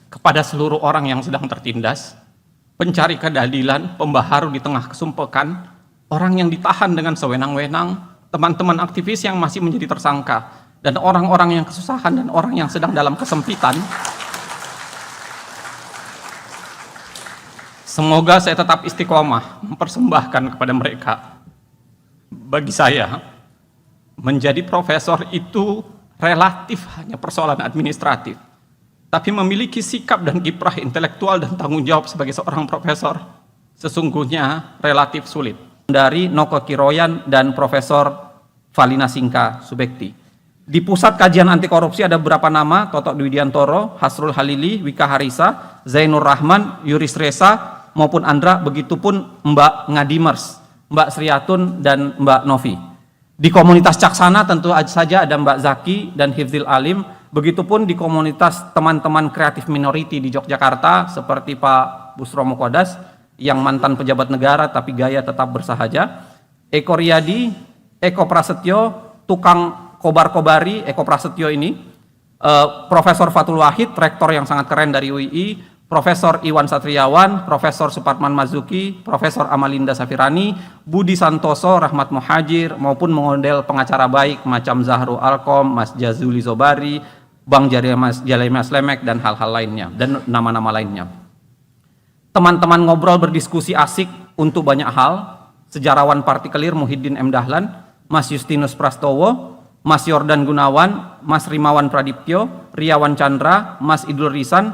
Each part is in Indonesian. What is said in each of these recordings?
kepada seluruh orang yang sedang tertindas, pencari keadilan, pembaharu di tengah kesumpekan, orang yang ditahan dengan sewenang-wenang, teman-teman aktivis yang masih menjadi tersangka, dan orang-orang yang kesusahan dan orang yang sedang dalam kesempitan. Semoga saya tetap istiqomah mempersembahkan kepada mereka. Bagi saya, menjadi profesor itu relatif hanya persoalan administratif, tapi memiliki sikap dan kiprah intelektual dan tanggung jawab sebagai seorang profesor sesungguhnya relatif sulit. Dari Noko Kiroyan dan Profesor Valina Singka Subekti. Di Pusat Kajian Anti Korupsi ada beberapa nama: Toto Dwidiantoro, Hasrul Halili, Wika Harisa, Zainur Rahman, Yuris Reza, maupun Andra, begitupun Mbak Ngadimers, Mbak Sriatun, dan Mbak Novi. Di komunitas Caksana tentu saja ada Mbak Zaki dan Hifzil Alim, begitupun di komunitas teman-teman kreatif minority di Yogyakarta seperti Pak Busro Mukodas yang mantan pejabat negara tapi gaya tetap bersahaja, Eko Riyadi, Eko Prasetyo, tukang kobar-kobari Eko Prasetyo ini, Profesor Fatul Wahid, rektor yang sangat keren dari UII, Profesor Iwan Satriawan, Profesor Suparman Mazuki, Profesor Amalinda Safirani, Budi Santoso, Rahmat Muhajir, maupun model pengacara baik macam Zahru Alkom, Mas Jazuli Zobari, Bang Jalemas Lemek, dan hal-hal lainnya, dan nama-nama lainnya. Teman-teman ngobrol berdiskusi asik untuk banyak hal, sejarawan partikelir Muhyiddin M. Dahlan, Mas Justinus Prastowo, Mas Yordan Gunawan, Mas Rimawan Pradiptyo, Riawan Chandra, Mas Idul Risan,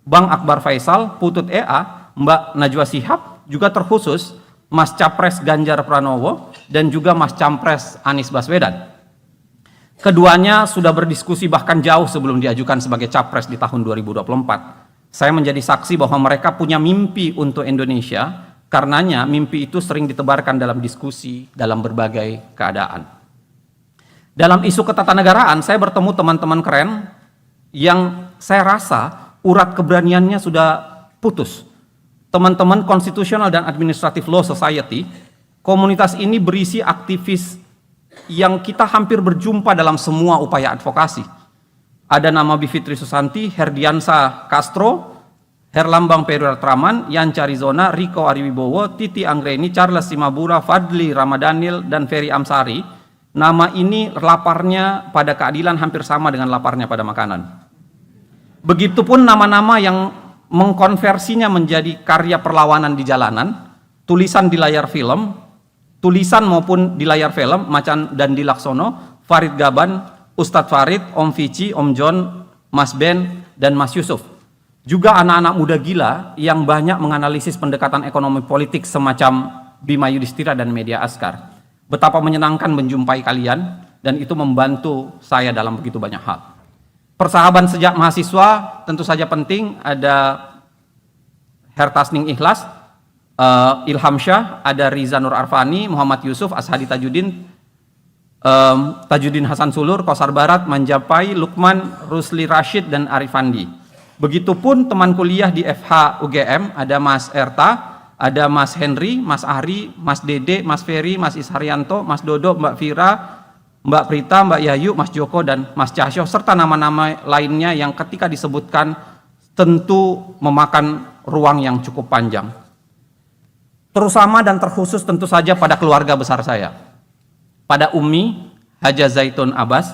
Bang Akbar Faisal, Putut EA, Mbak Najwa Shihab, juga terkhusus Mas Capres Ganjar Pranowo, dan juga Mas Campres Anies Baswedan. Keduanya sudah berdiskusi bahkan jauh sebelum diajukan sebagai Capres di tahun 2024. Saya menjadi saksi bahwa mereka punya mimpi untuk Indonesia, karenanya mimpi itu sering ditebarkan dalam diskusi dalam berbagai keadaan. Dalam isu ketatanegaraan, saya bertemu teman-teman keren yang saya rasa urat keberaniannya sudah putus. Teman-teman Constitutional dan Administrative Law Society, komunitas ini berisi aktivis yang kita hampir berjumpa dalam semua upaya advokasi. Ada nama Bivitri Susanti, Herdiansa Castro, Herlambang Periwartraman, Yanca Rizona, Riko Ariwibowo, Titi Anggreni, Charles Simabura, Fadli Ramadhanil, dan Ferry Amsari. Nama ini laparnya pada keadilan hampir sama dengan laparnya pada makanan. Begitupun nama-nama yang mengkonversinya menjadi karya perlawanan di jalanan, tulisan di layar film, tulisan maupun di layar film, Macan dan Dilaksono, Farid Gaban, Ustadz Farid, Om Vici, Om John, Mas Ben, dan Mas Yusuf. Juga anak-anak muda gila yang banyak menganalisis pendekatan ekonomi politik semacam Bima Yudhistira dan Media Askar. Betapa menyenangkan menjumpai kalian, dan itu membantu saya dalam begitu banyak hal. Persahabatan sejak mahasiswa tentu saja penting. Ada Hertasning Ikhlas, Ilham Syah, ada Riza Nur Arfani, Muhammad Yusuf, Ashadi Tajuddin Hasan Sulur, Kosar Barat, Manjapai, Lukman, Rusli Rashid, dan Arifandi. Begitupun teman kuliah di FH UGM, ada Mas Erta, ada Mas Henry, Mas Ahri, Mas Dede, Mas Ferry, Mas Isharyanto, Mas Dodo, Mbak Vira, Mbak Prita, Mbak Yayu, Mas Joko, dan Mas Cahyo, serta nama-nama lainnya yang ketika disebutkan tentu memakan ruang yang cukup panjang. Terutama dan terkhusus tentu saja pada keluarga besar saya. Pada Umi, Haja Zaitun Abbas,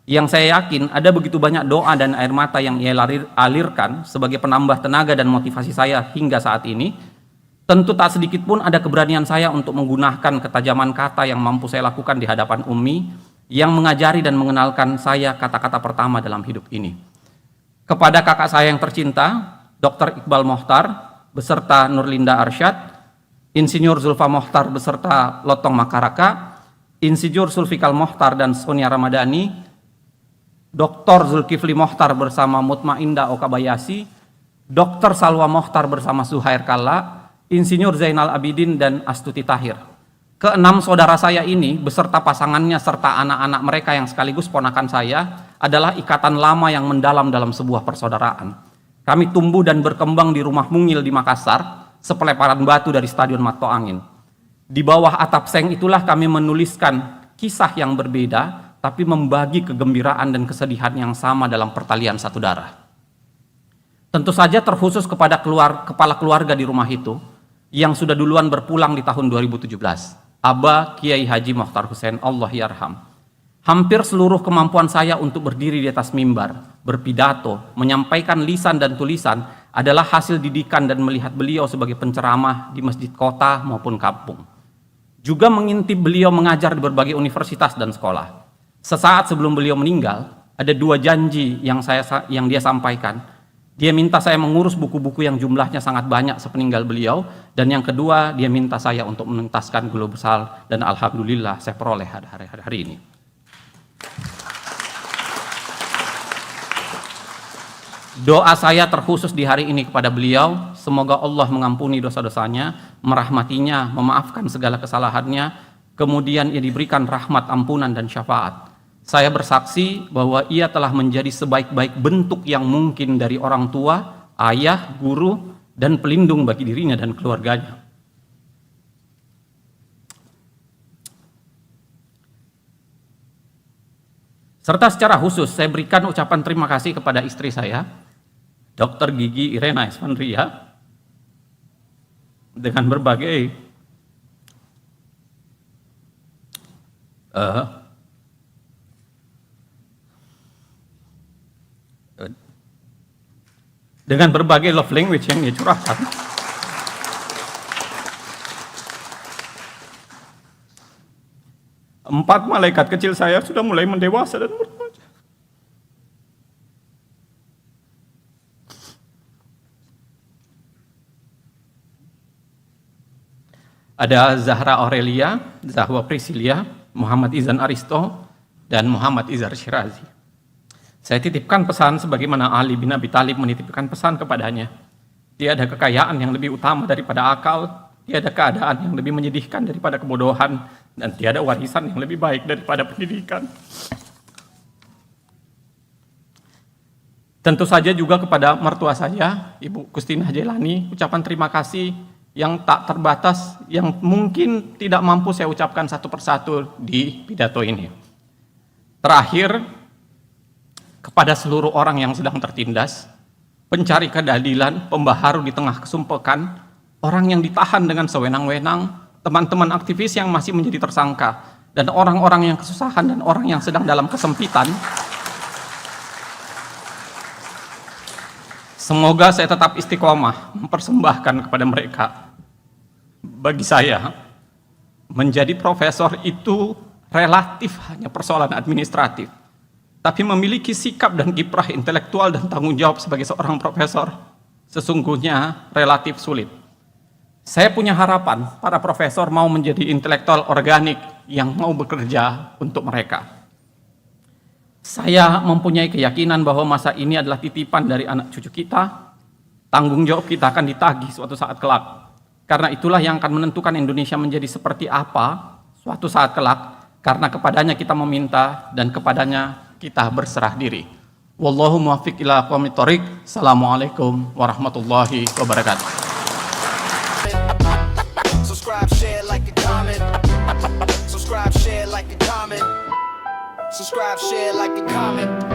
yang saya yakin ada begitu banyak doa dan air mata yang ia alirkan sebagai penambah tenaga dan motivasi saya hingga saat ini. Tentu tak sedikit pun ada keberanian saya untuk menggunakan ketajaman kata yang mampu saya lakukan di hadapan Umi, yang mengajari dan mengenalkan saya kata-kata pertama dalam hidup ini. Kepada kakak saya yang tercinta, Dr. Iqbal Mohtar, beserta Nurlinda Arsyad, Insinyur Zulfa Mohtar beserta Lotong Makaraka, Insinyur Sulfikal Mohtar dan Sonia Ramadhani, Dr. Zulkifli Mohtar bersama Mutmainda Okabayasi, Dr. Salwa Mohtar bersama Suhair Kalla, Insinyur Zainal Abidin, dan Astuti Tahir. Keenam saudara saya ini beserta pasangannya serta anak-anak mereka yang sekaligus ponakan saya adalah ikatan lama yang mendalam dalam sebuah persaudaraan. Kami tumbuh dan berkembang di rumah mungil di Makassar, sepeleparan batu dari Stadion Mato Angin. Di bawah atap seng itulah kami menuliskan kisah yang berbeda, tapi membagi kegembiraan dan kesedihan yang sama dalam pertalian satu darah. Tentu saja terkhusus kepada kepala keluarga di rumah itu yang sudah duluan berpulang di tahun 2017, Aba Kiai Haji Mokhtar Hussein, Allah yarham. Hampir seluruh kemampuan saya untuk berdiri di atas mimbar, berpidato, menyampaikan lisan dan tulisan adalah hasil didikan dan melihat beliau sebagai penceramah di masjid kota maupun kampung. Juga mengintip beliau mengajar di berbagai universitas dan sekolah. Sesaat sebelum beliau meninggal, ada 2 janji yang dia sampaikan. Dia minta saya mengurus buku-buku yang jumlahnya sangat banyak sepeninggal beliau, dan yang kedua dia minta saya untuk menuntaskan global, dan alhamdulillah saya peroleh hari ini. Doa saya terkhusus di hari ini kepada beliau, semoga Allah mengampuni dosa-dosanya, merahmatinya, memaafkan segala kesalahannya, kemudian ia diberikan rahmat, ampunan dan syafaat. Saya bersaksi bahwa ia telah menjadi sebaik-baik bentuk yang mungkin dari orang tua, ayah, guru, dan pelindung bagi dirinya dan keluarganya. Serta secara khusus saya berikan ucapan terima kasih kepada istri saya, Dr. Gigi Irena Esfandria, dengan berbagai love language yang dia curahkan. Empat malaikat kecil saya sudah mulai mendewasa dan berbaca. Ada Zahra Aurelia, Zahwa Priscilia, Muhammad Izan Aristo, dan Muhammad Izar Shirazi. Saya titipkan pesan sebagaimana Ali bin Abi Thalib menitipkan pesan kepadanya. Tiada kekayaan yang lebih utama daripada akal, tiada keadaan yang lebih menyedihkan daripada kebodohan, dan tiada warisan yang lebih baik daripada pendidikan. Tentu saja juga kepada mertua saya, Ibu Kustinah Jailani, ucapan terima kasih yang tak terbatas, yang mungkin tidak mampu saya ucapkan satu persatu di pidato ini. Terakhir, kepada seluruh orang yang sedang tertindas, pencari keadilan, pembaharu di tengah kesumpekan, orang yang ditahan dengan sewenang-wenang, teman-teman aktivis yang masih menjadi tersangka, dan orang-orang yang kesusahan dan orang yang sedang dalam kesempitan, semoga saya tetap istiqomah mempersembahkan kepada mereka. Bagi saya, menjadi profesor itu relatif hanya persoalan administratif, tapi memiliki sikap dan kiprah intelektual dan tanggung jawab sebagai seorang profesor sesungguhnya relatif sulit. Saya punya harapan para profesor mau menjadi intelektual organik yang mau bekerja untuk mereka. Saya mempunyai keyakinan bahwa masa ini adalah titipan dari anak cucu kita. Tanggung jawab kita akan ditagih suatu saat kelak. Karena itulah yang akan menentukan Indonesia menjadi seperti apa suatu saat kelak. Karena kepadanya kita meminta dan kepadanya kita berserah diri. Wallahu muwaffiq ila aqwamit thoriq. Assalamualaikum warahmatullahi wabarakatuh. Subscribe, share, like and comment. Subscribe, share, like and comment. Subscribe, share, like and comment.